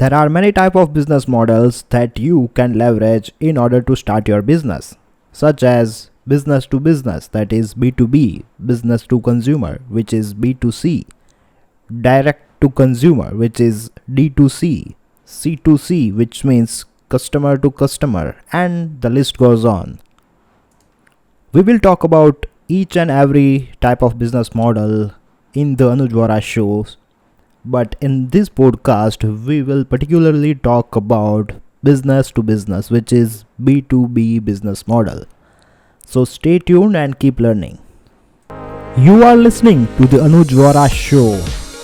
There are many types of business models that you can leverage in order to start your business, such as business to business, that is B2B, business to consumer, which is B2C, direct to consumer, which is D2C, C2C, which means customer to customer, and the list goes on. We will talk about each and every type of business model in the Anuj Vora shows, but in this podcast, we will particularly talk about business to business, which is B2B business model. So stay tuned and keep learning. You are listening to the Anuj Vora show.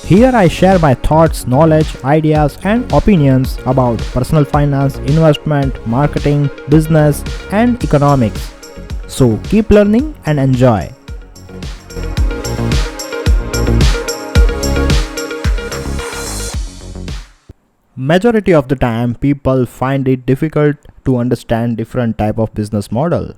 Here I share my thoughts, knowledge, ideas, and opinions about personal finance, investment, marketing, business, and economics. So keep learning and enjoy. Majority of the time people find it difficult to understand different type of business model,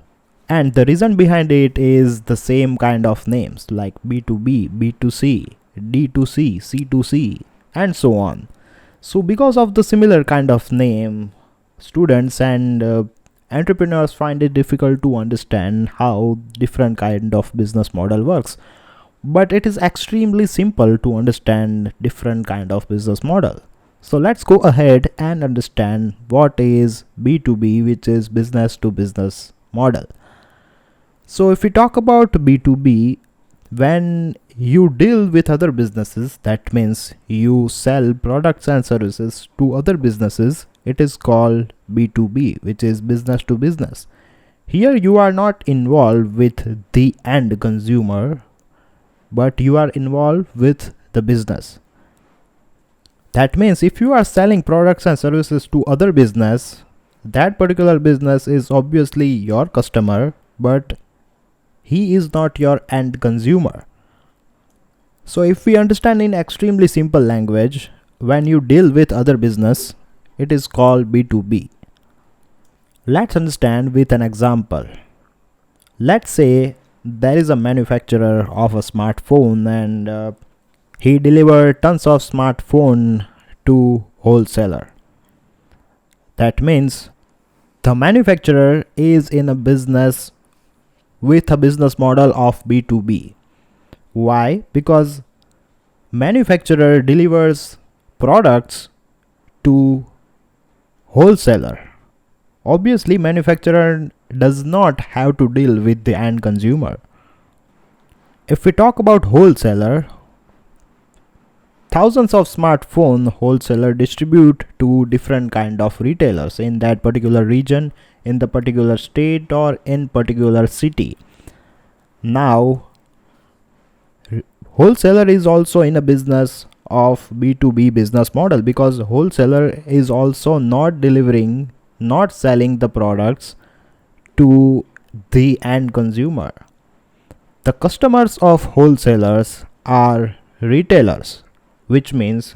and the reason behind it is the same kind of names like B2B, B2C, D2C, C2C, and so on. So because of the similar kind of name, students and entrepreneurs find it difficult to understand how different kind of business model works, but it is extremely simple to understand different kind of business model. So let's go ahead and understand what is B2B, which is business to business model. So if we talk about B2B, when you deal with other businesses, that means you sell products and services to other businesses, it is called B2B, which is business to business. Here you are not involved with the end consumer, but you are involved with the business. That means if you are selling products and services to other business, that particular business is obviously your customer, but he is not your end consumer. So if we understand in extremely simple language, when you deal with other business, it is called B2B. Let's understand with an example. Let's say there is a manufacturer of a smartphone and he delivered tons of smartphone to wholesaler. That means the manufacturer is in a business with a business model of B2B. Why? Because manufacturer delivers products to wholesaler. Obviously, manufacturer does not have to deal with the end consumer. If we talk about wholesaler, thousands of smartphone wholesaler distribute to different kind of retailers in that particular region, in the particular state, or in particular city. Now, wholesaler is also in a business of B2B business model, because wholesaler is also not delivering, not selling the products to the end consumer. The customers of wholesalers are retailers, which means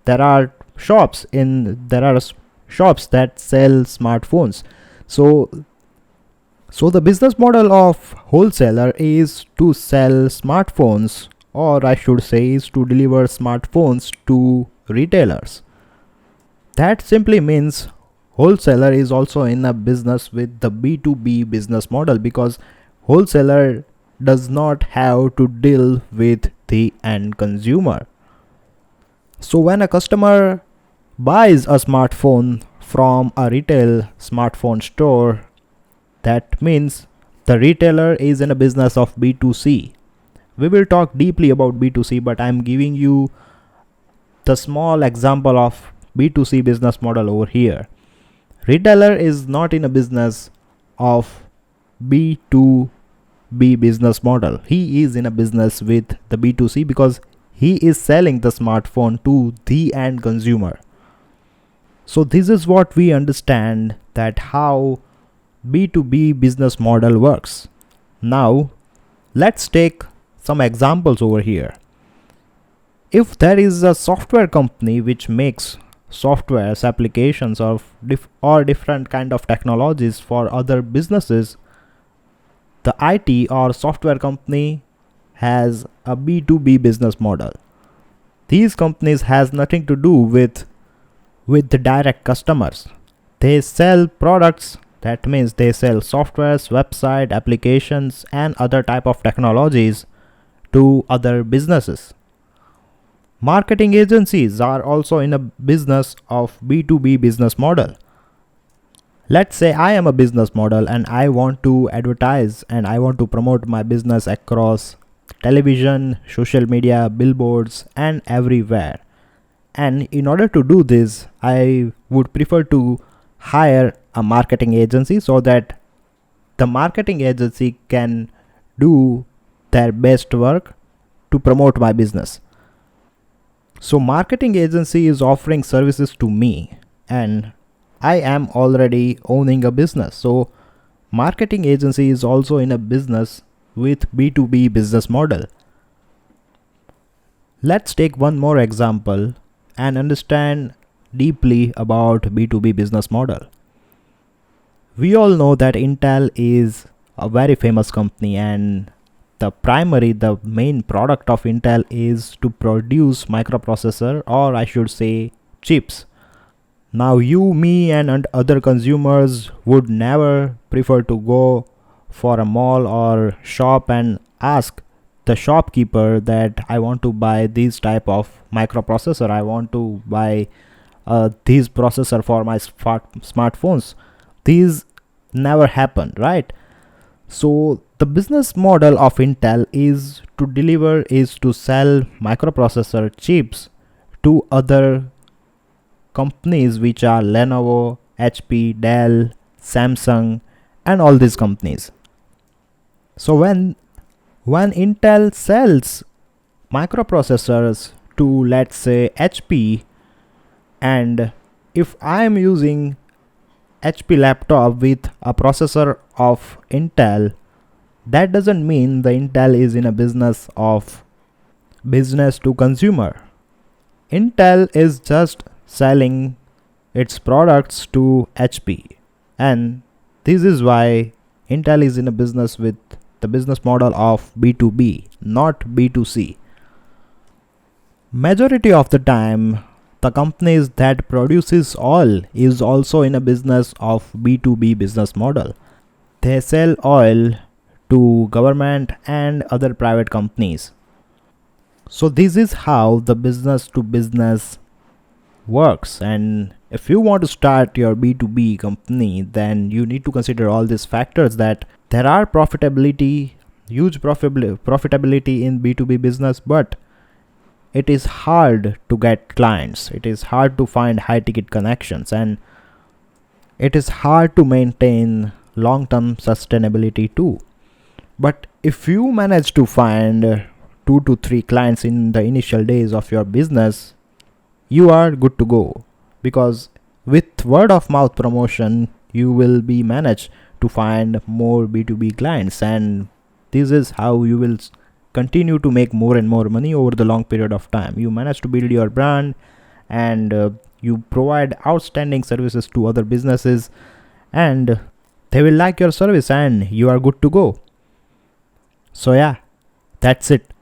there are shops that sell smartphones. So the business model of wholesaler is to sell smartphones, or I should say is to deliver smartphones to retailers. That simply means wholesaler is also in a business with the B2B business model, because wholesaler does not have to deal with the end consumer. So when a customer buys a smartphone from a retail smartphone store, that means the retailer is in a business of B2C. We will talk deeply about B2C, but I am giving you the small example of B2C business model over here. Retailer is not in a business of B2B business model. He is in a business with the B2C, because he is selling the smartphone to the end consumer. So this is what we understand, that how B2B business model works. Now let's take some examples over here. If there is a software company which makes softwares, applications or different kind of technologies for other businesses, the IT or software company has a B2B business model. These companies has nothing to do with with the direct customers. They sell products, that means they sell softwares, website, applications and other type of technologies to other businesses. Marketing agencies are also in a business of B2B business model. Let's say I am a business model and I want to advertise and I want to promote my business across television, social media, billboards and everywhere. And in order to do this, I would prefer to hire a marketing agency so that the marketing agency can do their best work to promote my business. So marketing agency is offering services to me and I am already owning a business. So marketing agency is also in a business with B2B business model. Let's take one more example and understand deeply about B2B business model. We all know that Intel is a very famous company and the main product of Intel is to produce microprocessor, or I should say chips. Now you, me and other consumers would never prefer to go for a mall or shop and ask the shopkeeper that I want to buy this type of microprocessor, I want to buy this processor for my smartphones. These never happen, right? So the business model of Intel is to sell microprocessor chips to other companies which are Lenovo, HP, Dell, Samsung and all these companies. So when Intel sells microprocessors to, let's say, HP, and if I am using HP laptop with a processor of Intel, that doesn't mean the Intel is in a business of business to consumer. Intel is just selling its products to HP, and this is why Intel is in a business with the business model of B2B, not B2C. Majority of the time, the companies that produces oil is also in a business of B2B business model. They sell oil to government and other private companies. So this is how the business to business works, and if you want to start your B2B company, then you need to consider all these factors, that there are huge profitability in B2B business, but it is hard to get clients, it is hard to find high ticket connections, and it is hard to maintain long-term sustainability too. But if you manage to find 2 to 3 clients in the initial days of your business, you are good to go, because with word of mouth promotion you will be managed to find more B2B clients, and this is how you will continue to make more and more money over the long period of time. You manage to build your brand and you provide outstanding services to other businesses, and they will like your service and you are good to go. So yeah, that's it.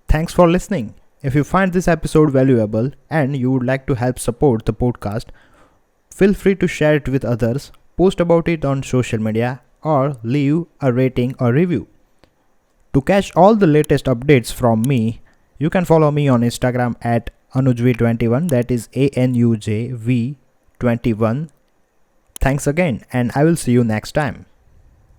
Thanks for listening. If you find this episode valuable and you would like to help support the podcast, feel free to share it with others, post about it on social media, or leave a rating or review. To catch all the latest updates from me, you can follow me on Instagram at AnujV21, that is ANUJV21. Thanks again, and I will see you next time.